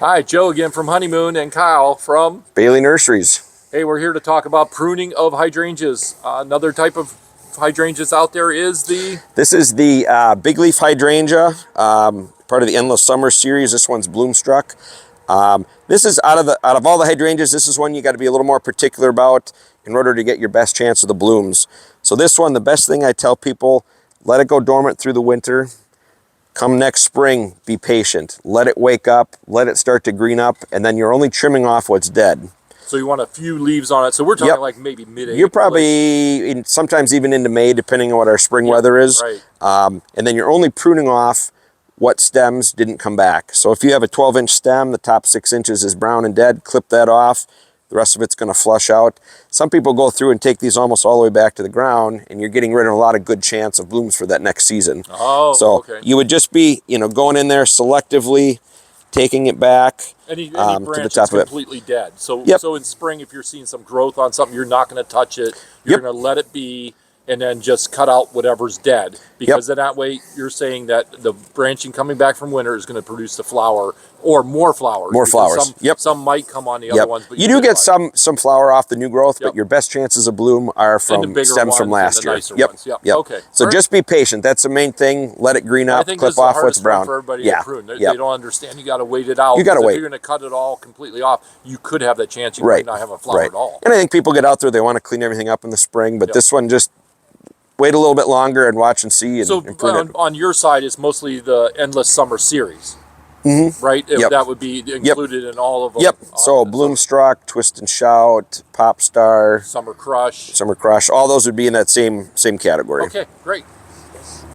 Hi, Joe again from Honeymoon and Kyle from Bailey Nurseries. Hey, we're here to talk about pruning of hydrangeas. Another type of hydrangeas out there is the... This is the big leaf hydrangea, part of the Endless Summer series. This one's bloomstruck. This is out of all the hydrangeas, this is one you got to be a little more particular about in order to get your best chance of the blooms. So this one, the best thing I tell people, let it go dormant through the winter. Come next spring, be patient. Let it wake up, let it start to green up, and then you're only trimming off what's dead. So you want a few leaves on it. So we're talking like maybe mid-April. You're probably sometimes even into May, depending on what our spring weather is. Right. And then you're only pruning off what stems didn't come back. So if you have a 12-inch stem, the top 6 inches is brown and dead, clip that off. The rest of it's going to flush out. Some people go through and take these almost all the way back to the ground, and you're getting rid of a lot of good chance of blooms for that next season. Oh, so okay. you would just be, going in there selectively, taking it back any to the branch top is of it. completely dead. So, Yep. so in spring, if you're seeing some growth on something, you're not going to touch it. You're going to let it be, and then just cut out whatever's dead. Because then that way, you're saying that the branching coming back from winter is going to produce the flower or more flowers. More flowers. Some might come on the other ones, but you do get some flower off the new growth, but your best chances of bloom are from the stems from last year. Nicer ones. Okay. So just be patient. That's the main thing. Let it green up. I think clip off what's brown. For everybody to prune. They don't understand. You got to wait it out. You got to wait. If you're going to cut it all completely off, you could have that chance. You might not have a flower at all. And I think people get out there, they want to clean everything up in the spring, but this one just wait a little bit longer and watch and see. And, so on your side, it's mostly the Endless Summer series, right? That would be included in all of them. So Bloomstruck, Twist and Shout, Pop Star, Summer Crush, all those would be in that same category. Okay, great.